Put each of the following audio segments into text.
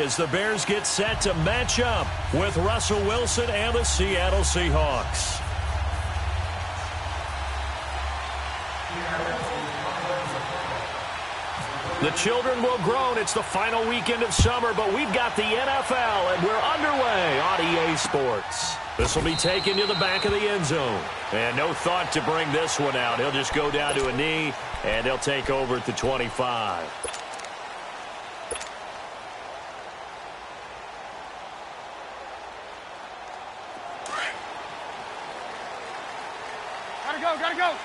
as the Bears get set to match up with Russell Wilson and the Seattle Seahawks. The children will groan. It's the final weekend of summer, but we've got the NFL, and we're underway on EA Sports. This will be taken to the back of the end zone. And no thought to bring this one out. He'll just go down to a knee, and they'll take over at the 25. Gotta go.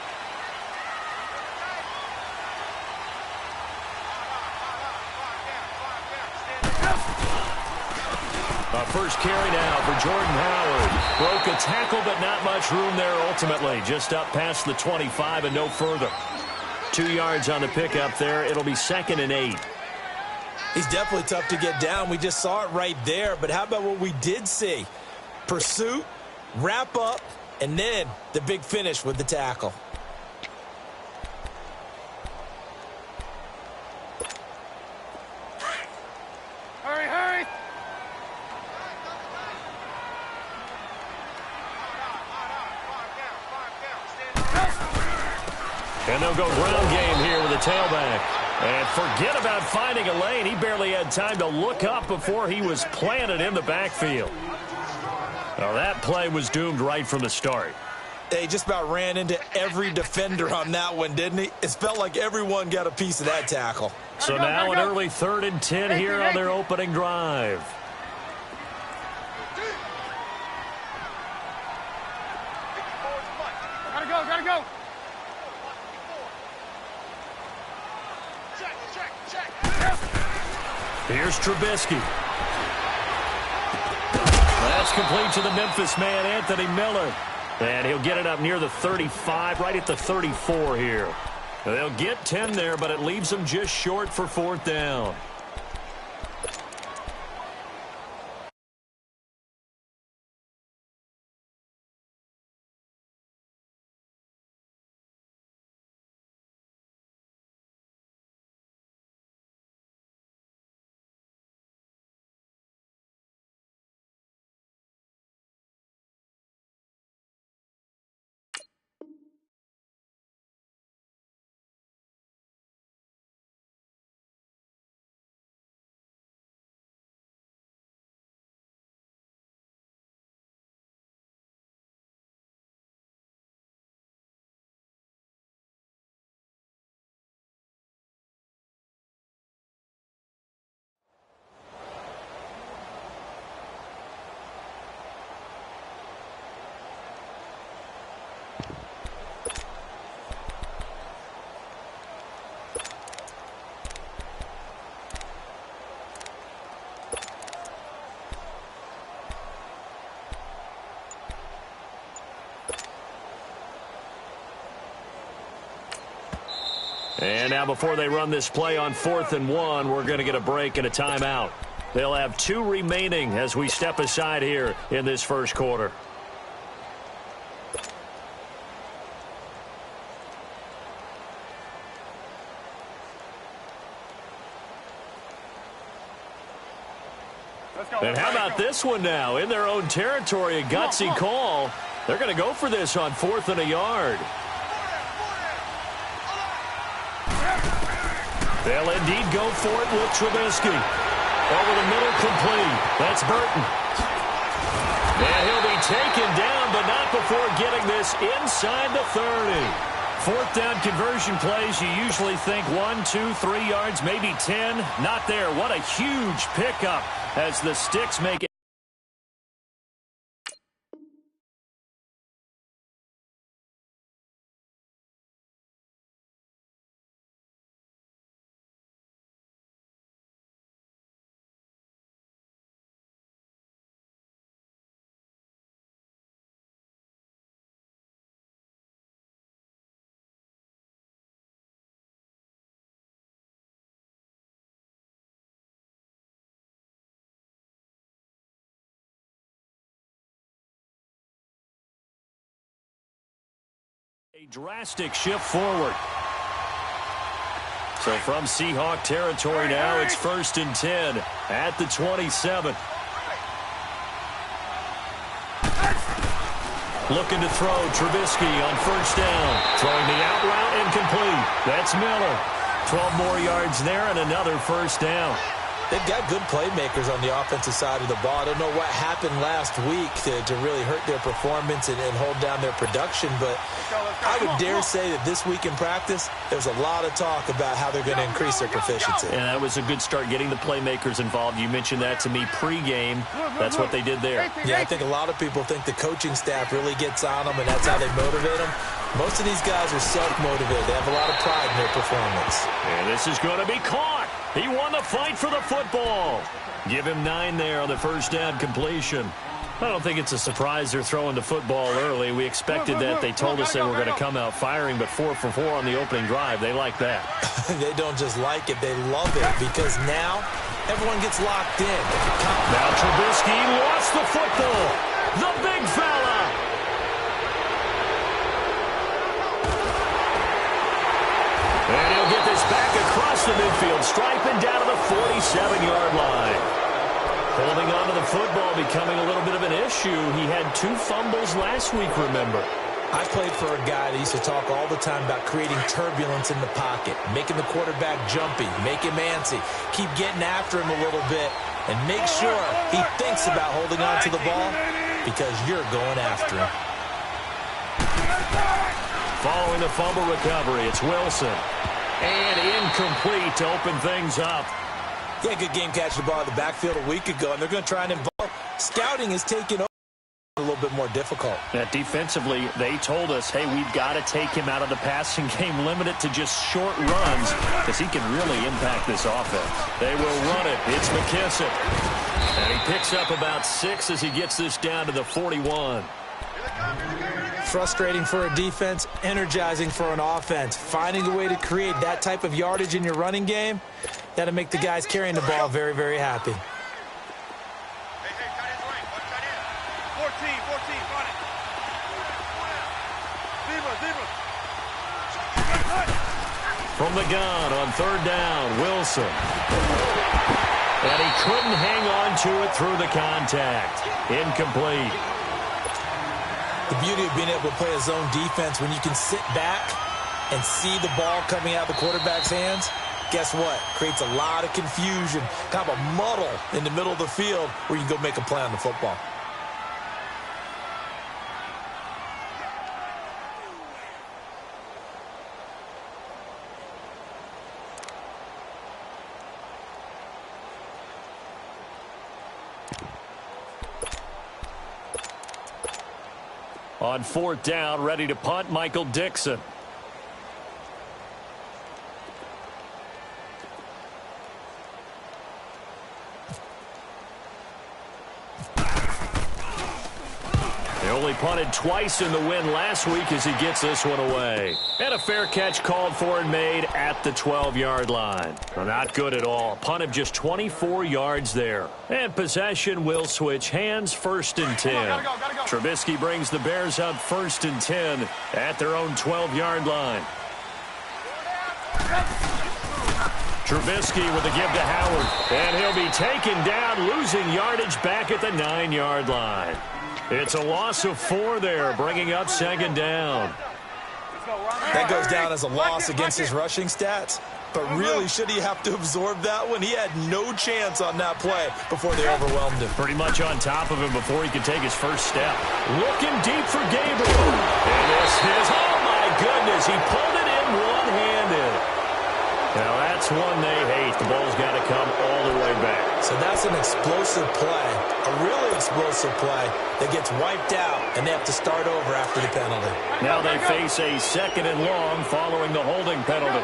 First carry now for Jordan Howard. Broke a tackle, but not much room there ultimately. Just up past the 25 and no further. 2 yards on the pickup there. It'll be 2nd and 8. He's definitely tough to get down. We just saw it right there. But how about what we did see? Pursuit, wrap up, and then the big finish with the tackle. Hurry. And they'll go ground game here with a tailback. And forget about finding a lane. He barely had time to look up before he was planted in the backfield. Well, that play was doomed right from the start. They just about ran into every defender on that one, didn't he? It felt like everyone got a piece of that tackle. So now an early 3rd and 10 here on their opening drive. Gotta go. Here's Trubisky. That's complete to the Memphis man, Anthony Miller. And he'll get it up near the 35, right at the 34 here. They'll get 10 there, but it leaves them just short for 4th down. And now before they run this play on 4th and 1, we're going to get a break and a timeout. They'll have 2 remaining as we step aside here in this first quarter. And how about this one now? In their own territory, a gutsy call. They're going to go for this on 4th and a yard. They'll indeed go for it with Trubisky. Over the middle, complete. That's Burton. And he'll be taken down, but not before getting this inside the 30. 4th down conversion plays, you usually think 1, 2, 3 yards, maybe 10. Not there. What a huge pickup as the Sticks make it. A drastic shift forward. So from Seahawk territory now, it's 1st and 10 at the 27. Looking to throw, Trubisky on 1st down. Throwing the out route incomplete. That's Miller. 12 more yards there and another 1st down. They've got good playmakers on the offensive side of the ball. I don't know what happened last week to really hurt their performance and hold down their production, but I would dare say that this week in practice, there's a lot of talk about how they're going to increase their proficiency. And that was a good start getting the playmakers involved. You mentioned that to me pregame. That's what they did there. Yeah, I think a lot of people think the coaching staff really gets on them, and that's how they motivate them. Most of these guys are self-motivated. They have a lot of pride in their performance. And this is going to be caught. He won the fight for the football. Give him 9 there on the 1st down completion. I don't think it's a surprise they're throwing the football early. We expected that. They told us they were going to come out firing, but 4 for 4 on the opening drive. They like that. They don't just like it, they love it, because now everyone gets locked in. Now Trubisky lost the football. The big fella. And he'll get this back across the midfield, striping down to the 47-yard line. Holding on to the football becoming a little bit of an issue. He had 2 fumbles last week, remember. I played for a guy that used to talk all the time about creating turbulence in the pocket, making the quarterback jumpy, make him antsy, keep getting after him a little bit, and make sure he thinks about holding on to the ball because you're going after him. Following the fumble recovery, it's Wilson. And incomplete to open things up. Yeah, good game catching the ball in the backfield a week ago, and they're going to try and involve. Scouting is taking over a little bit more difficult. Defensively, they told us, hey, we've got to take him out of the passing game, limit it to just short runs, because he can really impact this offense. They will run it. It's McKissick. And he picks up about 6 as he gets this down to the 41. Frustrating for a defense, energizing for an offense. Finding a way to create that type of yardage in your running game, that'll make the guys carrying the ball very, very happy. 14, run it. From the gun on 3rd down, Wilson. And he couldn't hang on to it through the contact. Incomplete. The beauty of being able to play a zone defense when you can sit back and see the ball coming out of the quarterback's hands, guess what? Creates a lot of confusion, kind of a muddle in the middle of the field where you can go make a play on the football. On 4th down, ready to punt, Michael Dixon. They only punted twice in the win last week as he gets this one away. And a fair catch called for and made at the 12-yard line. Well, not good at all. A punt of just 24 yards there. And possession will switch hands, 1st and 10. Gotta go. Trubisky brings the Bears up 1st and 10 at their own 12-yard line. Trubisky with the give to Howard. And he'll be taken down, losing yardage back at the 9-yard line. It's a loss of 4 there, bringing up 2nd down. That goes down as a loss against his rushing stats. But really, should he have to absorb that one? He had no chance on that play before they overwhelmed him. Pretty much on top of him before he could take his first step. Looking deep for Gabriel. And this is, oh my goodness, he pulled it in one-handed. Now that's one they hate. The ball's got to come all the way back. So that's an explosive play, a really explosive play that gets wiped out, and they have to start over after the penalty. Now they face a 2nd and long following the holding penalty.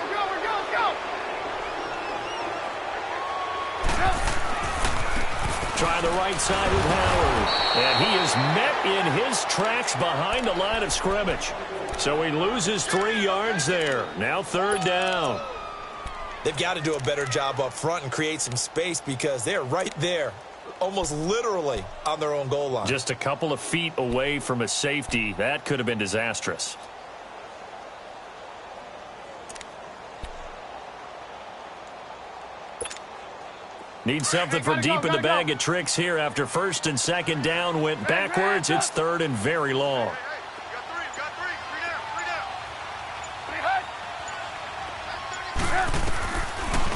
Try the right side with Howard. And he is met in his tracks behind the line of scrimmage. So he loses 3 yards there. Now 3rd down. They've got to do a better job up front and create some space because they're right there, almost literally on their own goal line. Just a couple of feet away from a safety. That could have been disastrous. Need something from deep in the bag of tricks here after first and second down went backwards. It's third and very long.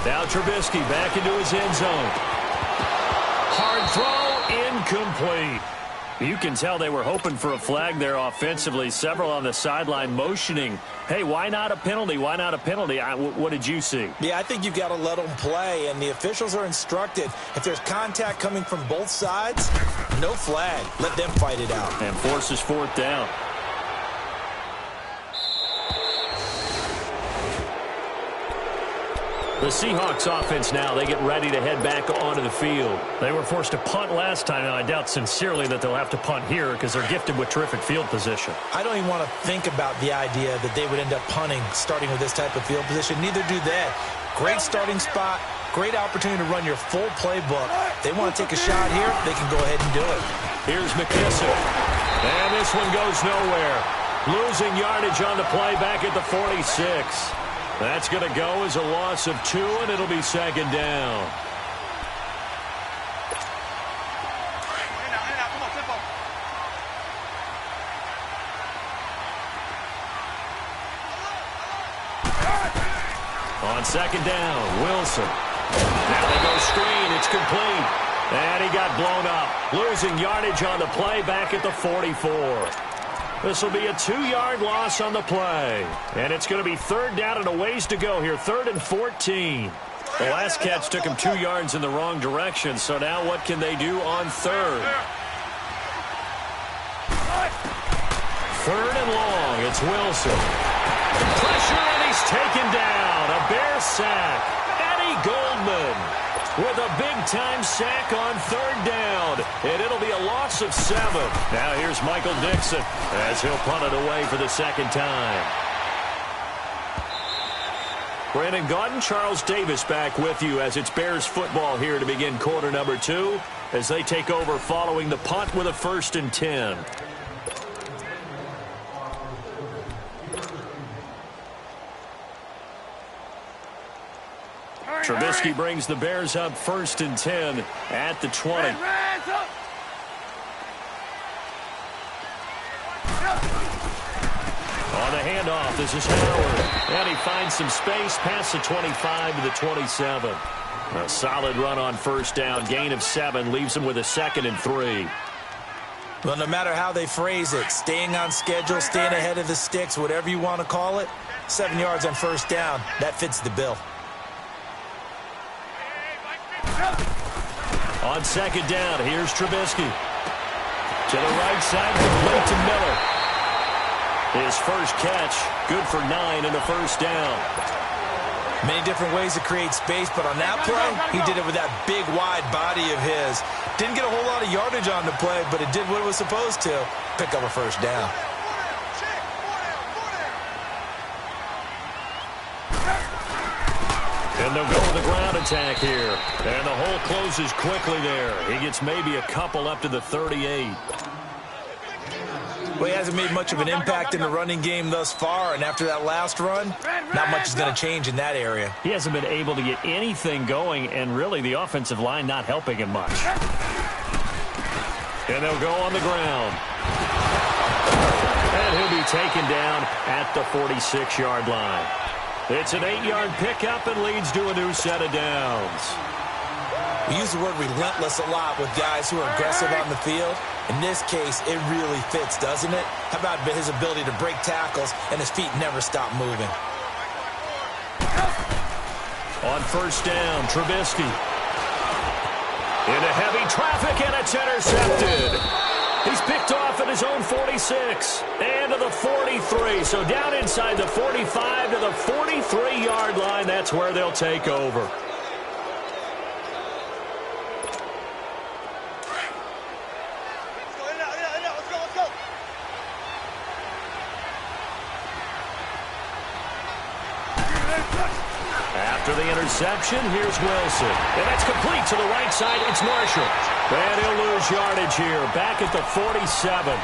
Now Trubisky back into his end zone. Hard throw, incomplete. You can tell they were hoping for a flag there offensively. Several on the sideline motioning, hey, why not a penalty? Why not a penalty? What did you see? Yeah, I think you've got to let them play, and the officials are instructed. If there's contact coming from both sides, no flag. Let them fight it out. And forces fourth down. The Seahawks offense now, they get ready to head back onto the field. They were forced to punt last time, and I doubt sincerely that they'll have to punt here because they're gifted with terrific field position. I don't even want to think about the idea that they would end up punting starting with this type of field position. Neither do they. Great starting spot, great opportunity to run your full playbook. They want to take a shot here, they can go ahead and do it. Here's McKissick. And this one goes nowhere. Losing yardage on the play back at the 46. That's going to go as a loss of 2, and it'll be second down. On second down, Wilson. Now they go screen. It's complete. And he got blown up. Losing yardage on the play back at the 44. This will be a 2-yard loss on the play. And it's going to be third down and a ways to go here. 3rd and 14. The last catch took him 2 yards in the wrong direction. So now what can they do on third? 3rd and long. It's Wilson. Pressure, and he's taken down. A Bear sack. Eddie Goldman with a big-time sack on 3rd down. And it'll be a loss of 7. Now here's Michael Dixon as he'll punt it away for the second time. Brandon Gaudin, Charles Davis back with you as it's Bears football here to begin quarter number 2 as they take over following the punt with a 1st and 10. Trubisky brings the Bears up 1st and 10 at the 20. On the handoff, this is Howard. And he finds some space past the 25 to the 27. A solid run on 1st down. Gain of 7 leaves him with a 2nd and 3. Well, no matter how they phrase it, staying on schedule, staying ahead of the sticks, whatever you want to call it, 7 yards on 1st down, that fits the bill. On 2nd down, here's Trubisky. To the right side, complete to Miller. His first catch, good for 9 and a 1st down. Many different ways to create space, but on that play, he did it with that big, wide body of his. Didn't get a whole lot of yardage on the play, but it did what it was supposed to, pick up a 1st down. And they'll go with the ground attack here. And the hole closes quickly there. He gets maybe a couple up to the 38. Well, he hasn't made much of an impact in the running game thus far, and after that last run, not much is going to change in that area. He hasn't been able to get anything going, and really the offensive line not helping him much. And they'll go on the ground. And he'll be taken down at the 46-yard line. It's an 8-yard pickup and leads to a new set of downs. We use the word relentless a lot with guys who are aggressive on the field. In this case, it really fits, doesn't it? How about his ability to break tackles and his feet never stop moving? On 1st down, Trubisky. Into heavy traffic, and it's intercepted. He's picked off at his own 46 and to the 43. So down inside the 45 to the 43-yard line. That's where they'll take over. After the interception, here's Wilson. And that's complete to the right side. It's Marshall. And he'll lose yardage here. Back at the 47.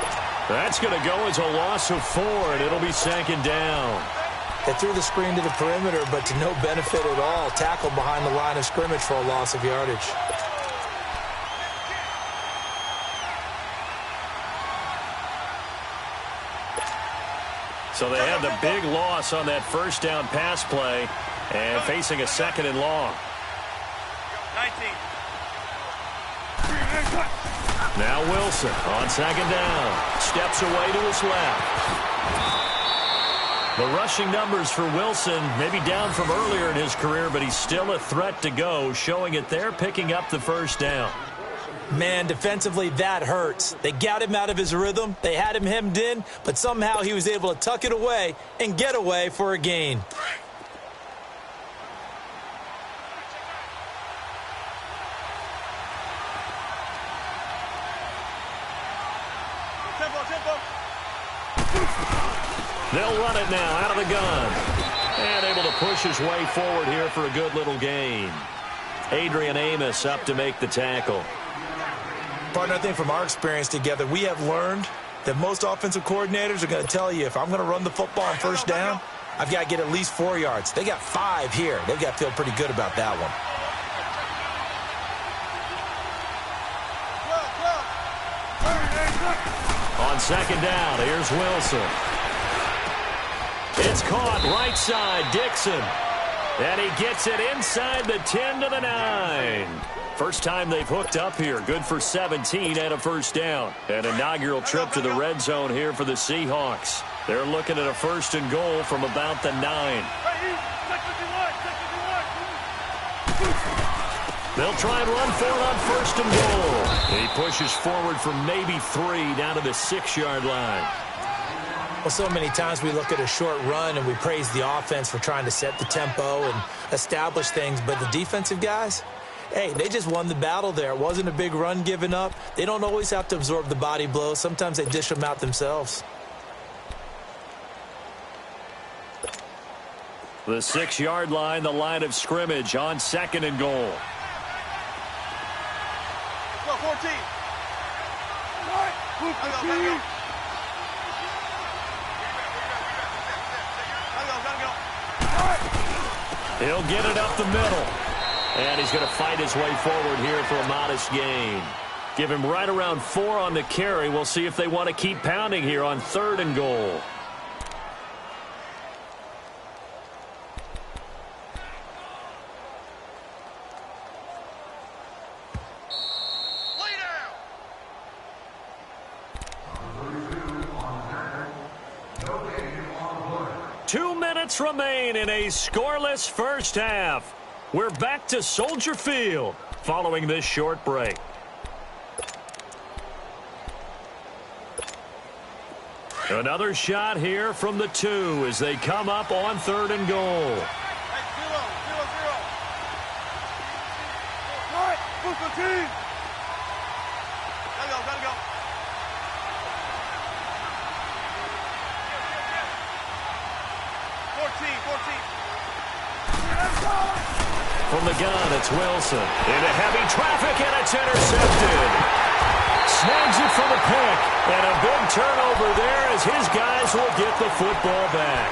That's going to go as a loss of 4, and it'll be 2nd down. They threw the screen to the perimeter, but to no benefit at all. Tackled behind the line of scrimmage for a loss of yardage. So they had the big loss on that first down pass play and facing a second and long. 19. Now Wilson on second down. Steps away to his left. The rushing numbers for Wilson maybe down from earlier in his career, but he's still a threat to go, showing it there, picking up the first down. Man, defensively, that hurts. They got him out of his rhythm. They had him hemmed in, but somehow he was able to tuck it away and get away for a gain. They'll run it now out of the gun. And able to push his way forward here for a good little gain. Adrian Amos up to make the tackle. Partner, I think from our experience together, we have learned that most offensive coordinators are going to tell you, if I'm going to run the football on first down, I've got to get at least 4 yards. They got 5 here. They've got to feel pretty good about that one. On second down, here's Wilson. It's caught right side, Dixon. And he gets it inside the 10 to the 9. First time they've hooked up here. Good for 17 and a first down. An inaugural trip to the red zone here for the Seahawks. They're looking at a first and goal from about the 9. They'll try and run for it on first and goal. He pushes forward for maybe 3 down to the 6-yard line. Well, so many times we look at a short run and we praise the offense for trying to set the tempo and establish things, but the defensive guys, hey, they just won the battle there. It wasn't a big run given up. They don't always have to absorb the body blows. Sometimes they dish them out themselves. The 6-yard line, the line of scrimmage on second and goal. Go, 14. Go. He'll get it up the middle. And he's going to fight his way forward here for a modest gain. Give him right around 4 on the carry. We'll see if they want to keep pounding here on third and goal. Remain in a scoreless first half. We're back to Soldier Field following this short break. Another shot here from the 2 as they come up on third and goal. From the gun, it's Wilson. Into heavy traffic, and it's intercepted. Snags it for the pick. And a big turnover there as his guys will get the football back.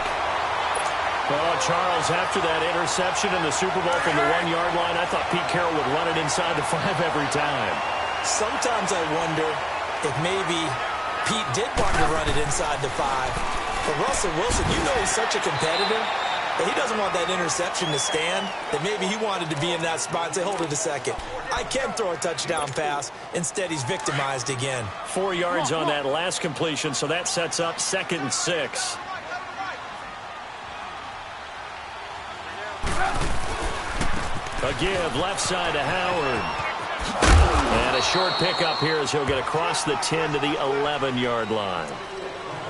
Well, Charles, after that interception in the Super Bowl from the 1-yard line, I thought Pete Carroll would run it inside the 5 every time. Sometimes I wonder if maybe Pete did want to run it inside the 5. But Russell Wilson, you know he's such a competitor. But he doesn't want that interception to stand, that maybe he wanted to be in that spot and say, hold it a second. I can throw a touchdown pass. Instead, he's victimized again. 4 yards on that last completion, so that sets up 2nd and 6. A give left side to Howard. And a short pickup here as he'll get across the 10 to the 11-yard line.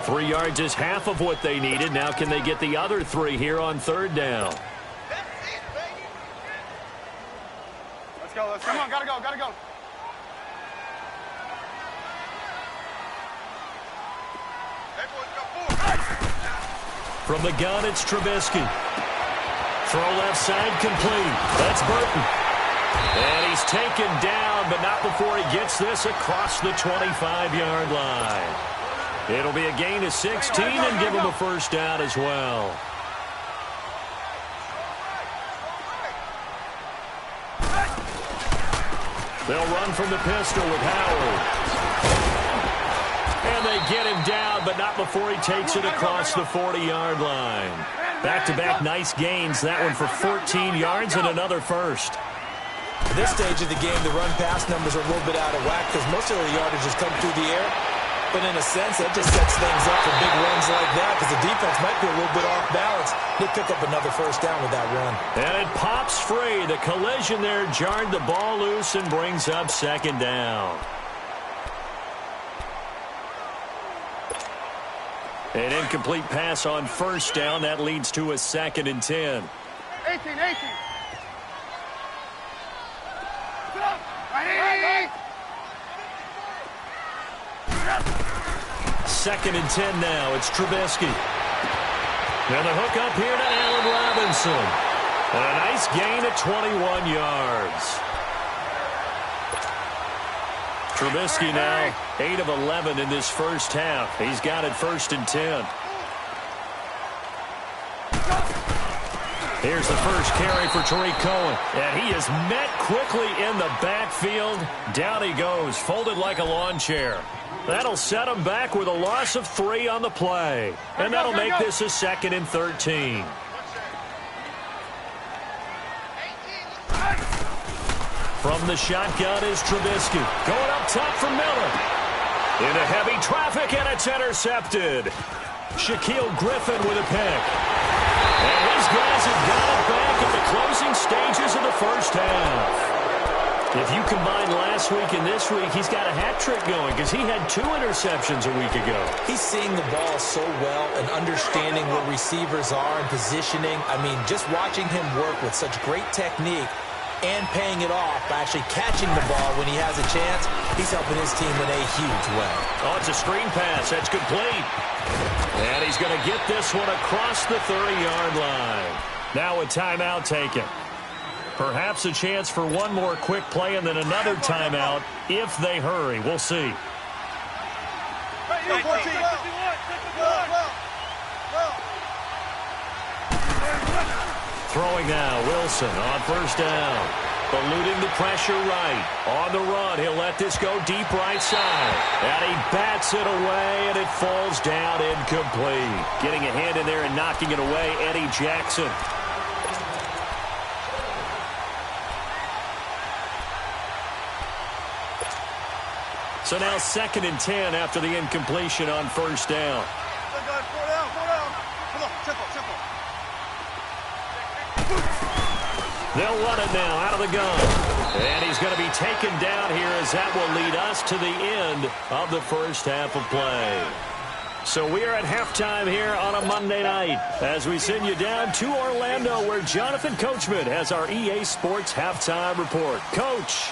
3 yards is half of what they needed. Now can they get the other 3 here on third down? Let's go. Come on, gotta go. From the gun, it's Trubisky. Throw left side complete. That's Burton. And he's taken down, but not before he gets this across the 25-yard line. It'll be a gain of 16 and give him a first down as well. They'll run from the pistol with Howard. And they get him down, but not before he takes it across the 40-yard line. Back-to-back nice gains. That one for 14 yards and another first. At this stage of the game, the run-pass numbers are a little bit out of whack because most of the yardage has come through the air. But in a sense, that just sets things up for big runs like that because the defense might be a little bit off balance. They pick up another first down with that run. And it pops free. The collision there jarred the ball loose and brings up second down. An incomplete pass on first down. That leads to a 2nd and 10. 18. 2nd and 10 now. It's Trubisky. And the hook up here to Allen Robinson. And a nice gain at 21 yards. Trubisky now 8 of 11 in this first half. He's got it 1st and 10. Here's the first carry for Tariq Cohen. And he is met quickly in the backfield. Down he goes, folded like a lawn chair. That'll set him back with a loss of 3 on the play. And that'll make this a 2nd and 13. From the shotgun is Trubisky. Going up top for Miller. Into heavy traffic, and it's intercepted. Shaquille Griffin with a pick. And his guys have got it back at the closing stages of the first half. If you combine last week and this week, he's got a hat trick going because he had 2 interceptions a week ago. He's seeing the ball so well and understanding where receivers are and positioning. I mean, just watching him work with such great technique and paying it off by actually catching the ball when he has a chance, he's helping his team in a huge way. Oh, it's a screen pass. That's complete. And he's going to get this one across the 30-yard line. Now a timeout taken. Perhaps a chance for one more quick play and then another timeout if they hurry. We'll see. Throwing now, Wilson on first down. Eluding the pressure right. On the run, he'll let this go deep right side. And he bats it away, and it falls down incomplete. Getting a hand in there and knocking it away, Eddie Jackson. So now 2nd and 10 after the incompletion on first down. They'll run it now out of the gun. And he's going to be taken down here as that will lead us to the end of the first half of play. So we are at halftime here on a Monday night as we send you down to Orlando where Jonathan Coachman has our EA Sports halftime report. Coach.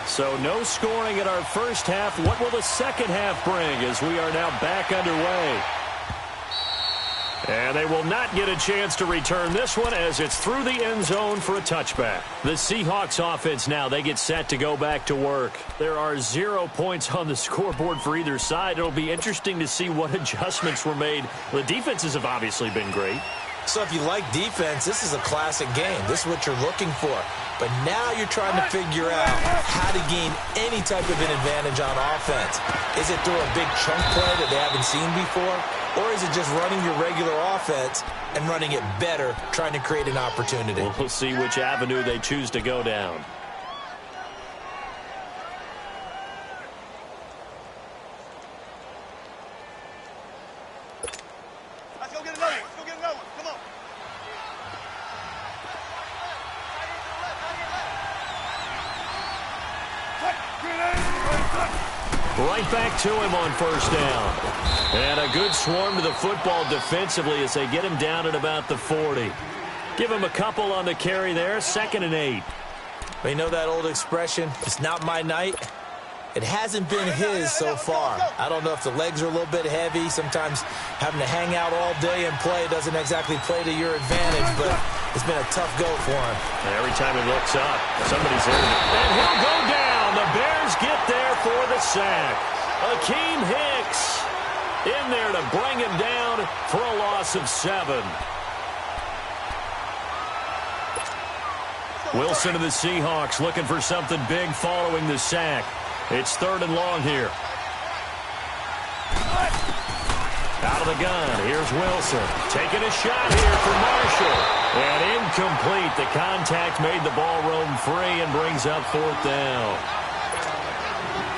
So no scoring in our first half. What will the second half bring as we are now back underway? And they will not get a chance to return this one as it's through the end zone for a touchback. The Seahawks offense now, they get set to go back to work. There are 0 points on the scoreboard for either side. It'll be interesting to see what adjustments were made. The defenses have obviously been great. So if you like defense, this is a classic game. This is what you're looking for. But now you're trying to figure out how to gain any type of an advantage on offense. Is it through a big chunk play that they haven't seen before? Or is it just running your regular offense and running it better, trying to create an opportunity? We'll see which avenue they choose to go down. Let's go get another one. Let's go get another one. Come on. Right back to him on first down. And a good swarm to the football defensively as they get him down at about the 40. Give him a couple on the carry there. 2nd and 8. You know that old expression, it's not my night? It hasn't been his so far. I don't know if the legs are a little bit heavy. Sometimes having to hang out all day and play doesn't exactly play to your advantage, but it's been a tough go for him. And every time he looks up, somebody's in. And he'll go down. The Bears get there for the sack. Akeem Hicks in there to bring him down for a loss of 7. Wilson to the Seahawks looking for something big following the sack. It's 3rd and long here. Out of the gun, here's Wilson. Taking a shot here for Marshall. And incomplete. The contact made the ball roam free and brings up 4th down.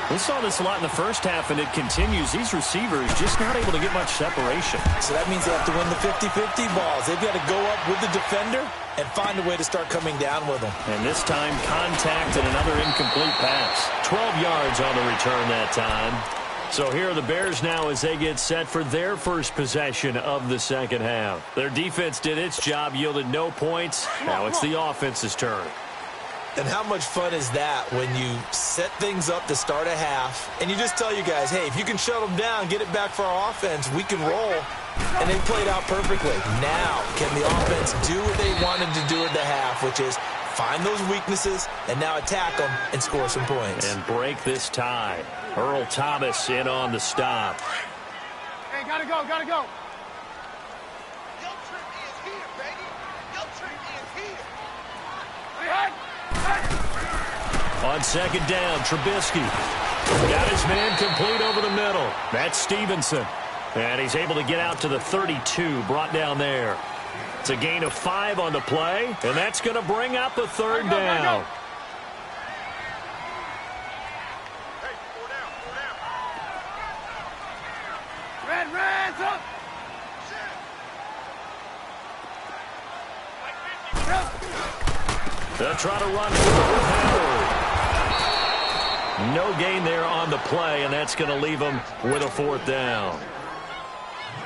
We saw this a lot in the first half, and it continues. These receivers just not able to get much separation. So that means they have to win the 50-50 balls. They've got to go up with the defender and find a way to start coming down with them. And this time, contact and another incomplete pass. 12 yards on the return that time. So here are the Bears now as they get set for their first possession of the second half. Their defense did its job, yielded no points. Now it's the offense's turn. And how much fun is that when you set things up to start a half and you just tell you guys, hey, if you can shut them down, get it back for our offense, we can roll. And they played out perfectly. Now, can the offense do what they wanted to do at the half, which is find those weaknesses and now attack them and score some points. And break this tie. Earl Thomas in on the stop. Hey, gotta go, gotta go. On second down, Trubisky got his man complete over the middle. That's Stevenson. And he's able to get out to the 32, brought down there. It's a gain of 5 on the play, and that's going to bring up a 3rd down. Hey, 4 down, 4 down. Red's up. They'll try to run through with Howard. No gain there on the play, and that's going to leave them with a 4th down.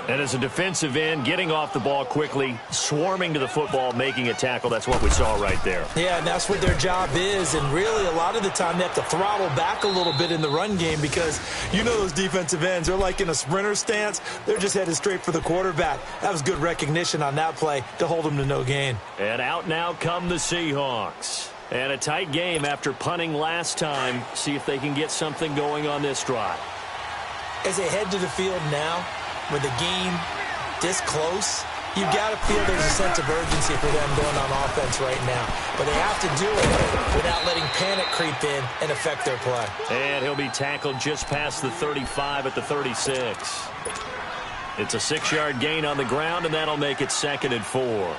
And as a defensive end, getting off the ball quickly, swarming to the football, making a tackle, that's what we saw right there. Yeah, and that's what their job is. And really, a lot of the time, they have to throttle back a little bit in the run game because you know those defensive ends, they're like in a sprinter stance. They're just headed straight for the quarterback. That was good recognition on that play to hold them to no gain. And out now come the Seahawks. And a tight game after punting last time. See if they can get something going on this drive. As they head to the field now, with the game this close, you've got to feel there's a sense of urgency for them going on offense right now. But they have to do it without letting panic creep in and affect their play. And he'll be tackled just past the 35 at the 36. It's a 6-yard gain on the ground, and that'll make it 2nd and 4.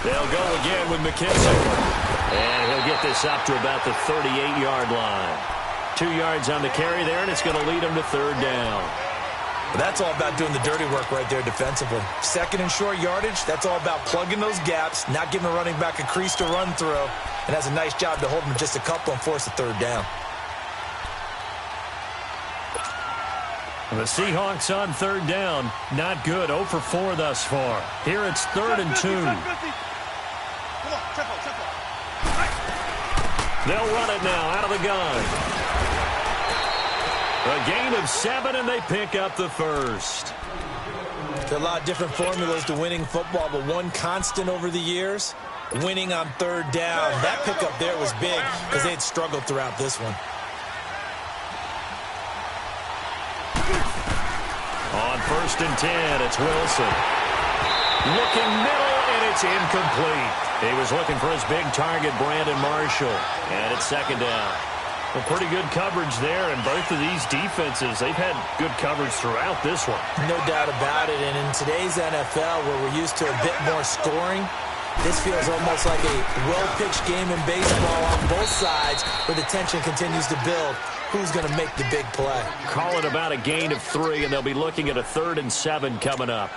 They'll go again with McKissick. And he'll get this up to about the 38-yard line. 2 yards on the carry there, and it's going to lead him to 3rd down. But that's all about doing the dirty work right there defensively. 2nd and short yardage, that's all about plugging those gaps, not giving a running back a crease to run through, and that's a nice job to hold him just a couple and force a 3rd down. The Seahawks on 3rd down. Not good. 0 for 4 thus far. Here it's 3rd and 2. Come on, tempo. They'll run it now out of the gun. A gain of 7, and they pick up the 1st. There are a lot of different formulas to winning football, but one constant over the years, winning on 3rd down. That pickup there was big because they had struggled throughout this one. On 1st and 10, it's Wilson. Looking middle, and it's incomplete. He was looking for his big target, Brandon Marshall. And it's 2nd down. Well, pretty good coverage there, and both of these defenses, they've had good coverage throughout this one. No doubt about it, and in today's NFL, where we're used to a bit more scoring, this feels almost like a well-pitched game in baseball on both sides where the tension continues to build. Who's going to make the big play? Call it about a gain of 3, and they'll be looking at a 3rd and 7 coming up.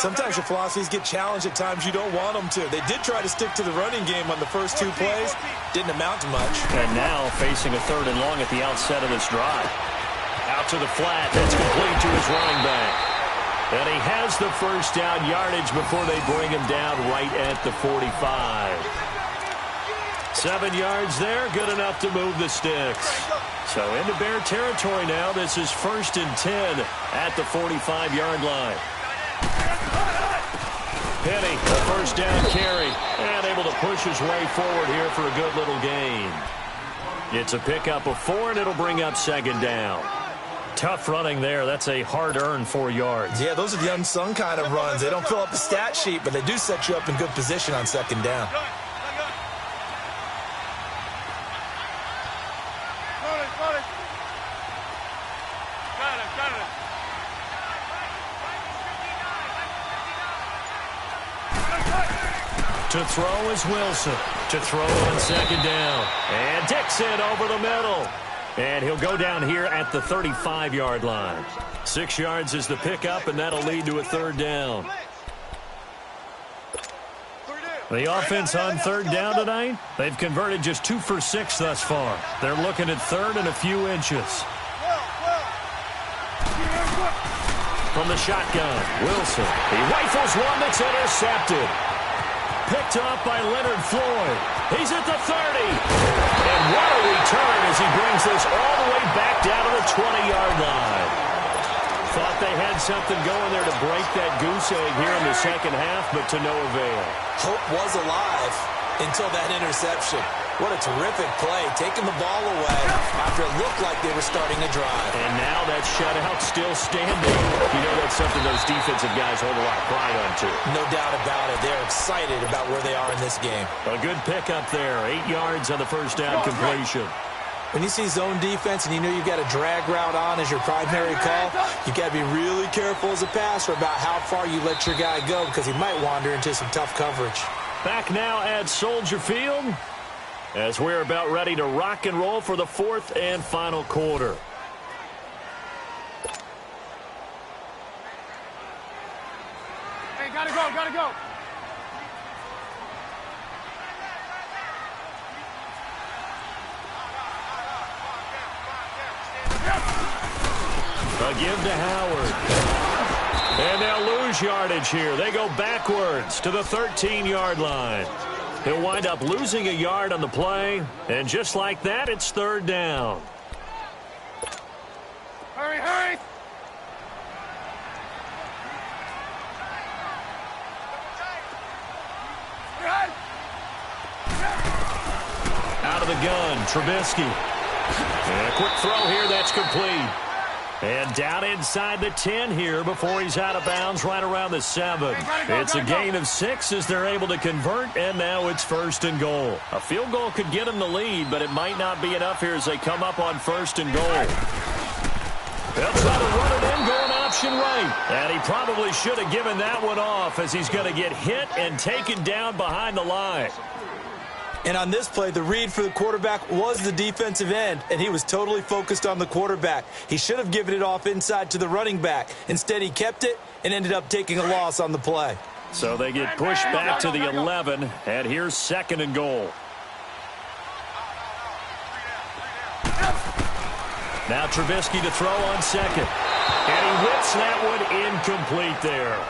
Sometimes your philosophies get challenged at times you don't want them to. They did try to stick to the running game on the first 2 plays. Didn't amount to much. And now facing a 3rd and long at the outset of this drive. Out to the flat. That's complete to his running back. And he has the 1st down yardage before they bring him down right at the 45. 7 yards there, good enough to move the sticks. So into Bear territory now. This is 1st and 10 at the 45-yard line. Penny, the 1st down carry, and able to push his way forward here for a good little gain. It's a pickup of 4, and it'll bring up second down. Tough running there. That's a hard-earned 4 yards. Yeah, those are the unsung kind of runs. They don't fill up the stat sheet, but they do set you up in good position on second down. To throw is Wilson. To throw on second down. And Dixon over the middle. And he'll go down here at the 35-yard line. 6 yards is the pickup, and that'll lead to a third down. The offense on third down tonight, they've converted just 2 for 6 thus far. They're looking at third and a few inches. From the shotgun, Wilson. He rifles one that's intercepted. Picked up by Leonard Floyd. He's at the 30. And what a return as he brings this all the way back down to the 20-yard line. Thought they had something going there to break that goose egg here in the second half, but to no avail. Hope was alive until that interception. What a terrific play, taking the ball away after it looked like they were starting to drive. And now that shutout still standing. You know that's something those defensive guys hold a lot of pride on, too. No doubt about it. They're excited about where they are in this game. A good pickup there. 8 yards on the first down completion. When you see zone defense and you know you've got a drag route on as your primary call, you've got to be really careful as a passer about how far you let your guy go because he might wander into some tough coverage. Back now at Soldier Field as we're about ready to rock and roll for the 4th and final quarter. Hey, gotta go, gotta go. A give to Howard. And they'll lose yardage here. They go backwards to the 13-yard line. He'll wind up losing a yard on the play. And just like that, it's third down. Hurry, hurry. Out of the gun, Trubisky. And a quick throw here, that's complete. And down inside the 10 here before he's out of bounds right around the 7. It's a gain of 6 as they're able to convert, and now it's 1st and goal. A field goal could get them the lead, but it might not be enough here as they come up on 1st and goal. They'll try to run it in, going option right. And he probably should have given that one off as he's going to get hit and taken down behind the line. And on this play, the read for the quarterback was the defensive end, and he was totally focused on the quarterback. He should have given it off inside to the running back. Instead, he kept it and ended up taking a loss on the play. So they get pushed back to the 11, and here's 2nd and goal. Now Trubisky to throw on 2nd. And he whips that one incomplete there.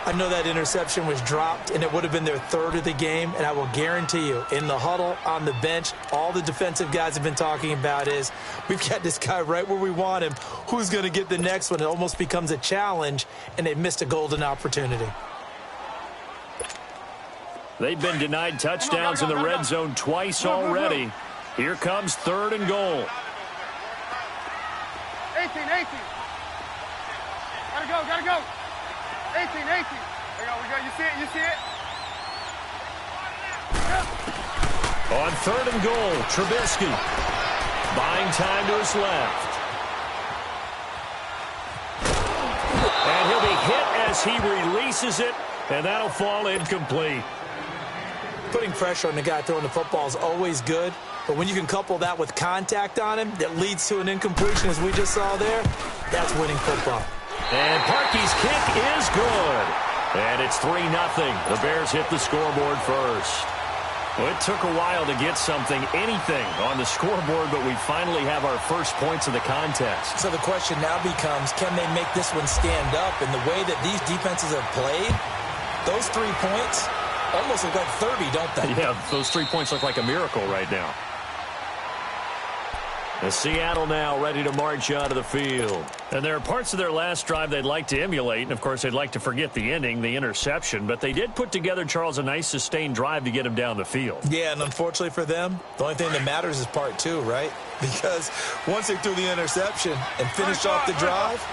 I know that interception was dropped, and it would have been their 3rd of the game, and I will guarantee you, in the huddle, on the bench, all the defensive guys have been talking about is, we've got this guy right where we want him. Who's going to get the next one? It almost becomes a challenge, and they've missed a golden opportunity. They've been denied touchdowns in the red zone twice already. Here comes 3rd and goal. 18. Gotta go. 18. There you go. You see it? On 3rd and goal, Trubisky buying time to his left. And he'll be hit as he releases it, and that'll fall incomplete. Putting pressure on the guy throwing the football is always good, but when you can couple that with contact on him that leads to an incompletion, as we just saw there, that's winning football. And Parkey's kick is good. And it's 3-0. The Bears hit the scoreboard first. Well, it took a while to get anything on the scoreboard, but we finally have our first points of the contest. So the question now becomes, can they make this one stand up? And the way that these defenses have played, those 3 points almost look like 30, don't they? Yeah, those 3 points look like a miracle right now. And Seattle now ready to march out of the field. And there are parts of their last drive they'd like to emulate. And, of course, they'd like to forget the ending, the interception. But they did put together, Charles, a nice sustained drive to get him down the field. Yeah, and unfortunately for them, the only thing that matters is part two, right? Because once they threw the interception and finished off the drive,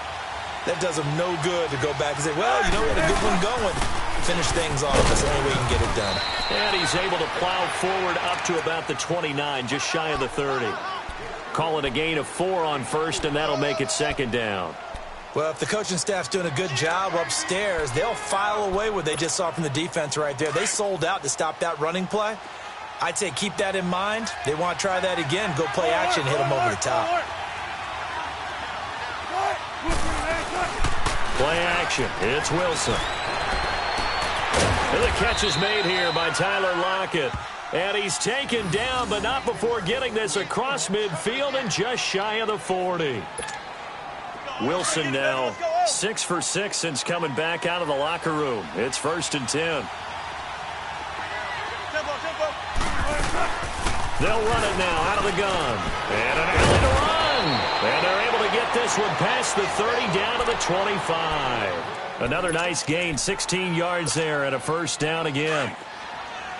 that does them no good to go back and say, well, you know, we had a good one going. Finish things off. That's the only way you can get it done. And he's able to plow forward up to about the 29, just shy of the 30. Call it a gain of 4 on first, and that'll make it second down. Well, if the coaching staff's doing a good job upstairs, they'll file away what they just saw from the defense right there. They sold out to stop that running play. I'd say keep that in mind. They want to try that again. Go play action, hit them over the top. Play action. It's Wilson. And the catch is made here by Tyler Lockett. And he's taken down, but not before getting this across midfield and just shy of the 40. Wilson now 6 for 6 since coming back out of the locker room. It's 1st and 10. They'll run it now out of the gun. And an alley to run. And they're able to get this one past the 30 down to the 25. Another nice gain, 16 yards there and a first down again.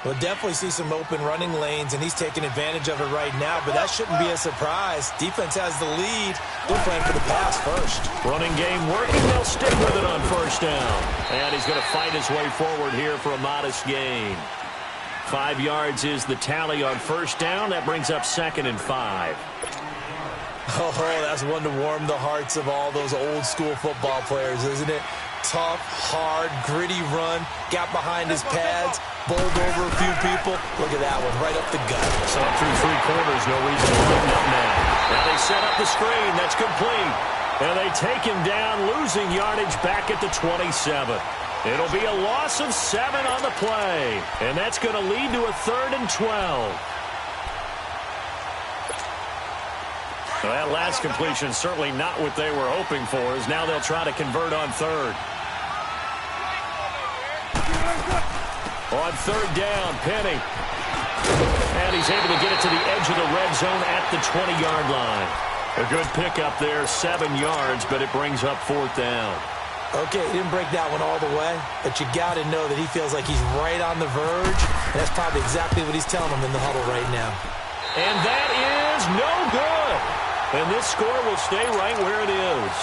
We'll definitely see some open running lanes, and he's taking advantage of it right now, but that shouldn't be a surprise. Defense has the lead. They're playing for the pass first. Running game working. They'll stick with it on first down. And he's going to fight his way forward here for a modest gain. 5 yards is the tally on first down. That brings up 2nd and 5. Oh, that's one to warm the hearts of all those old-school football players, isn't it? Tough, hard, gritty run, got behind his pads, bowled over a few people. Look at that one, right up the gut. So through 3 quarters, no reason to lighten up now. Now they set up the screen. That's complete. And they take him down, losing yardage back at the 27. It'll be a loss of 7 on the play. And that's going to lead to a 3rd and 12. So that last completion certainly not what they were hoping for, as now they'll try to convert on 3rd. On 3rd down, Penny. And he's able to get it to the edge of the red zone at the 20-yard line. A good pickup there, 7 yards, but it brings up 4th down. Okay, he didn't break that one all the way, but you got to know that he feels like he's right on the verge, and that's probably exactly what he's telling them in the huddle right now. And that is no good. And this score will stay right where it is.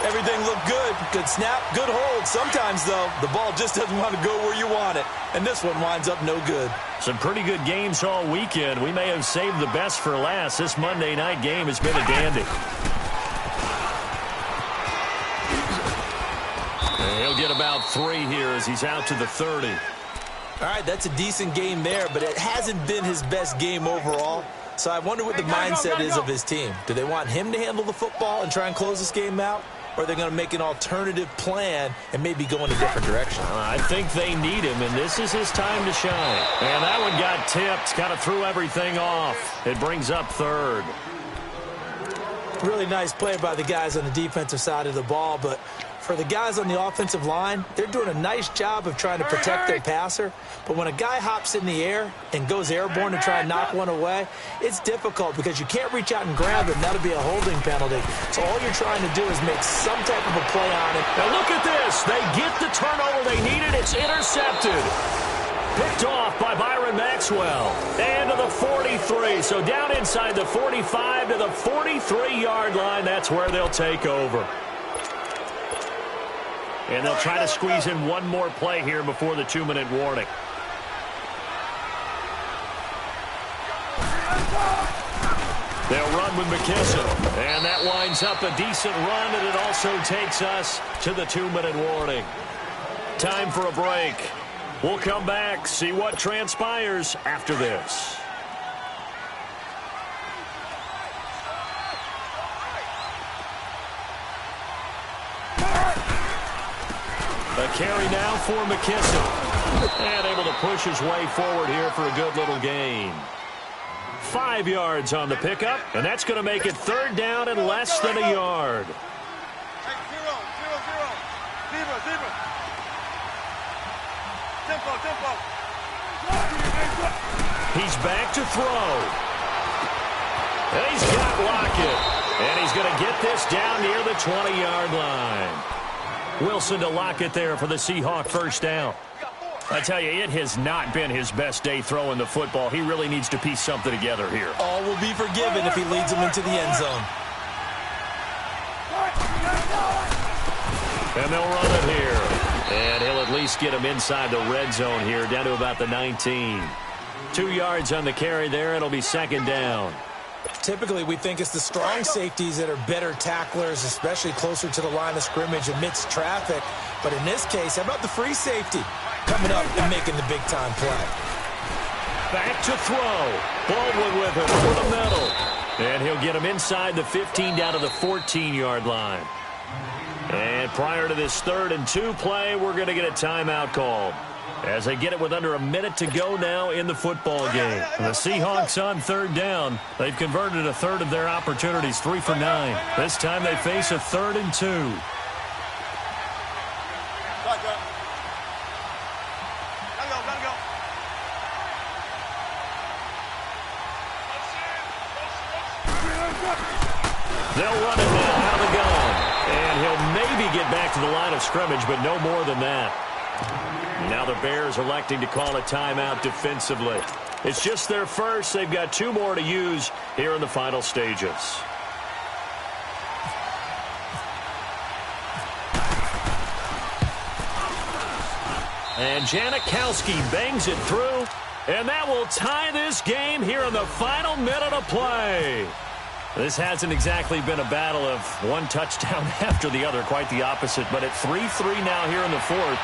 Everything looked good. Good snap, good hold. Sometimes, though, the ball just doesn't want to go where you want it. And this one winds up no good. Some pretty good games all weekend. We may have saved the best for last. This Monday night game has been a dandy. And he'll get about 3 here as he's out to the 30. All right, that's a decent game there, but it hasn't been his best game overall. So I wonder what the mindset is of his team. Do they want him to handle the football and try and close this game out? Or are they going to make an alternative plan and maybe go in a different direction? I think they need him, and this is his time to shine. And that one got tipped, kind of threw everything off. It brings up 3rd. Really nice play by the guys on the defensive side of the ball, but for the guys on the offensive line, they're doing a nice job of trying to protect their passer. But when a guy hops in the air and goes airborne to try and knock one away, it's difficult because you can't reach out and grab it, and that'll be a holding penalty. So all you're trying to do is make some type of a play on it. Now look at this. They get the turnover they needed. It's intercepted. Picked off by Byron Maxwell. And to the 43. So down inside the 45 to the 43-yard line. That's where they'll take over. And they'll try to squeeze in one more play here before the 2-minute warning. They'll run with McKisson. And that winds up a decent run, and it also takes us to the 2-minute warning. Time for a break. We'll come back, see what transpires after this. A carry now for McKisson. And able to push his way forward here for a good little gain. 5 yards on the pickup, and that's going to make it 3rd down and less than a yard. He's back to throw. And he's got Lockett. And he's going to get this down near the 20-yard line. Wilson to Lockett there for the Seahawk first down. I tell you, it has not been his best day throwing the football. He really needs to piece something together here. All will be forgiven if he leads them into the end zone. And they'll run it here. And he'll at least get him inside the red zone here, down to about the 19. 2 yards on the carry there. It'll be second down. Typically, we think it's the strong safeties that are better tacklers, especially closer to the line of scrimmage amidst traffic. But in this case, how about the free safety coming up and making the big-time play? Back to throw. Baldwin with him over the middle. And he'll get him inside the 15 down to the 14-yard line. And prior to this 3rd and 2 play, we're going to get a timeout called, as they get it with under a minute to go now in the football game. The Seahawks on 3rd down. They've converted a third of their opportunities, 3 for 9. This time they face a 3rd and 2. They'll run it now out of the gun. And he'll maybe get back to the line of scrimmage, but no more than that. Now the Bears electing to call a timeout defensively. It's just their first. They've got 2 more to use here in the final stages. And Janikowski bangs it through. And that will tie this game here in the final minute of play. This hasn't exactly been a battle of one touchdown after the other. Quite the opposite. But at 3-3 now here in the 4th.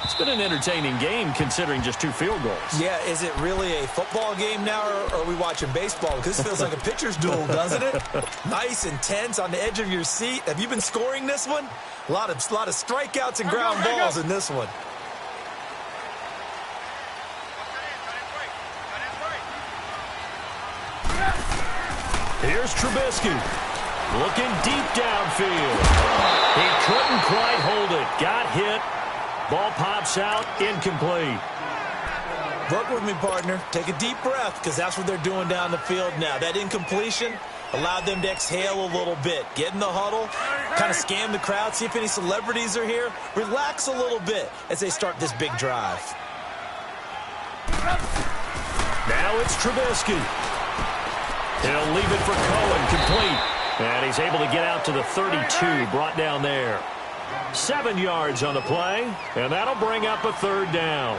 It's been an entertaining game considering just 2 field goals. Yeah, is it really a football game now, or are we watching baseball? Because this feels like a pitcher's duel, doesn't it? Nice, intense, on the edge of your seat. Have you been scoring this one? A lot of strikeouts and ground balls in this one. Here's Trubisky. Looking deep downfield. He couldn't quite hold it. Got hit. Ball pops out, incomplete. Work with me, partner. Take a deep breath, because that's what they're doing down the field now. That incompletion allowed them to exhale a little bit. Get in the huddle, kind of scan the crowd, see if any celebrities are here. Relax a little bit as they start this big drive. Now it's Trubisky. He'll leave it for Cohen, complete. And he's able to get out to the 32, brought down there. 7 yards on the play, and that'll bring up a 3rd down.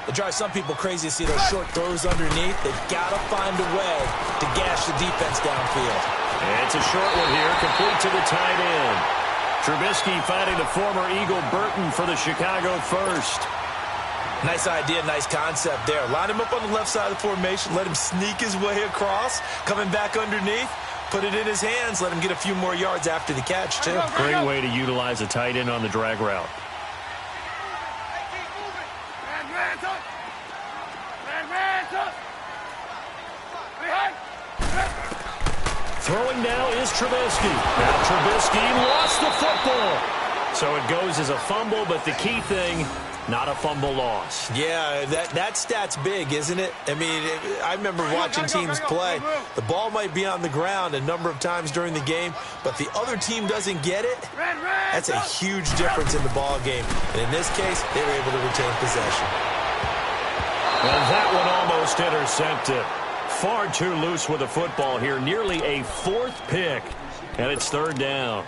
It drives some people crazy to see those short throws underneath. They've got to find a way to gash the defense downfield. And it's a short one here, complete to the tight end. Trubisky finding the former Eagle Burton for the Chicago first. Nice idea, nice concept there. Line him up on the left side of the formation, let him sneak his way across, coming back underneath. Put it in his hands, let him get a few more yards after the catch, too. Great way to utilize a tight end on the drag route. Throwing now is Trubisky. Now Trubisky lost the football. So it goes as a fumble, but the key thing, not a fumble loss. Yeah, that stat's big, isn't it? I mean, I remember watching teams play. The ball might be on the ground a number of times during the game, but the other team doesn't get it. That's a huge difference in the ball game. And in this case, they were able to retain possession. And that one almost intercepted. Far too loose with the football here. Nearly a 4th pick. And it's 3rd down.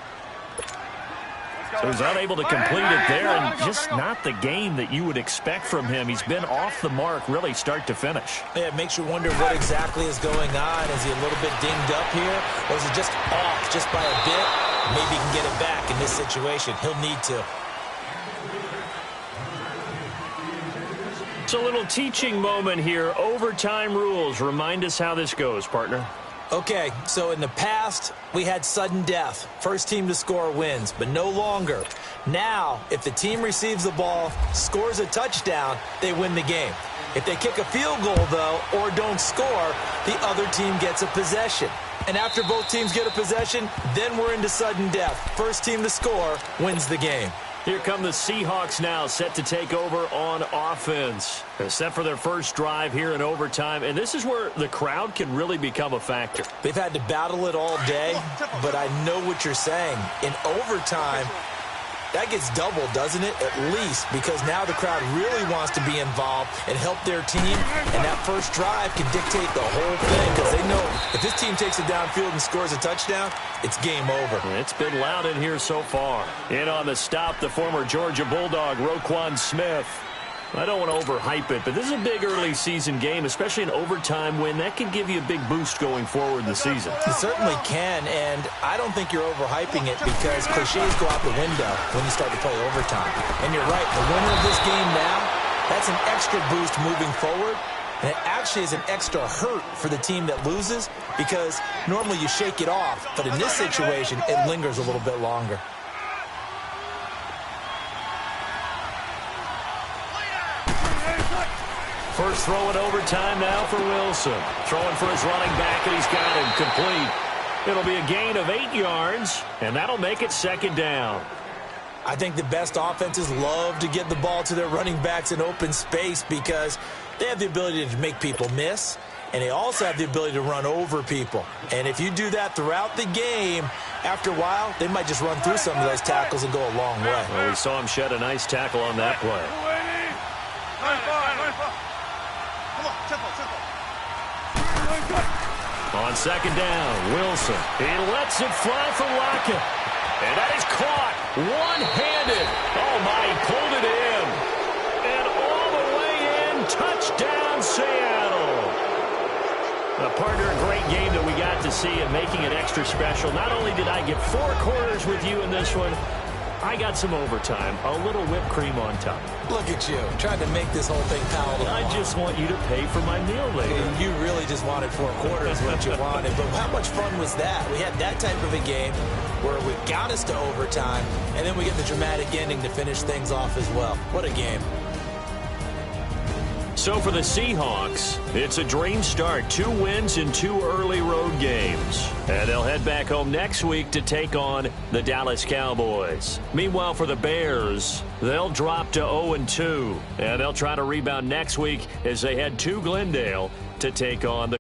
So he's unable to complete it there, and just not the game that you would expect from him. He's been off the mark really start to finish. Yeah, it makes you wonder what exactly is going on. Is he a little bit dinged up here, or is it just off just by a bit? Maybe he can get it back in this situation. He'll need to. It's a little teaching moment here. Overtime rules. Remind us how this goes, partner. Okay, so in the past, we had sudden death. First team to score wins, but no longer. Now, if the team receives the ball, scores a touchdown, they win the game. If they kick a field goal, though, or don't score, the other team gets a possession. And after both teams get a possession, then we're into sudden death. First team to score wins the game. Here come the Seahawks now, set to take over on offense. They're set for their first drive here in overtime, and this is where the crowd can really become a factor. They've had to battle it all day, but I know what you're saying. In overtime, that gets doubled, doesn't it? At least, because now the crowd really wants to be involved and help their team, and that first drive can dictate the whole thing because they know if this team takes it downfield and scores a touchdown, it's game over. It's been loud in here so far. In on the stop, the former Georgia Bulldog, Roquan Smith. I don't want to overhype it, but this is a big early season game, especially an overtime win. That can give you a big boost going forward in the season. It certainly can, and I don't think you're overhyping it because cliches go out the window when you start to play overtime. And you're right, the winner of this game now, that's an extra boost moving forward, and it actually is an extra hurt for the team that loses because normally you shake it off, but in this situation, it lingers a little bit longer. First throw in overtime now for Wilson. Throwing for his running back, and he's got him complete. It'll be a gain of 8 yards, and that'll make it second down. I think the best offenses love to get the ball to their running backs in open space because they have the ability to make people miss, and they also have the ability to run over people. And if you do that throughout the game, after a while, they might just run through some of those tackles and go a long way. Well, we saw him shed a nice tackle on that play. On second down, Wilson. He lets it fly for Lockett. And that is caught one-handed. Oh, my, he pulled it in. And all the way in, touchdown, Seattle. Partner, a great game that we got to see and making it extra special. Not only did I get 4 quarters with you in this one, I got some overtime, a little whipped cream on top. Look at you, trying to make this whole thing palatable. I just want you to pay for my meal later. You really just wanted 4 quarters what you wanted. But how much fun was that? We had that type of a game where we got us to overtime, and then we get the dramatic ending to finish things off as well. What a game. So for the Seahawks, it's a dream start. 2 wins in 2 early road games. And they'll head back home next week to take on the Dallas Cowboys. Meanwhile, for the Bears, they'll drop to 0-2. And they'll try to rebound next week as they head to Glendale to take on the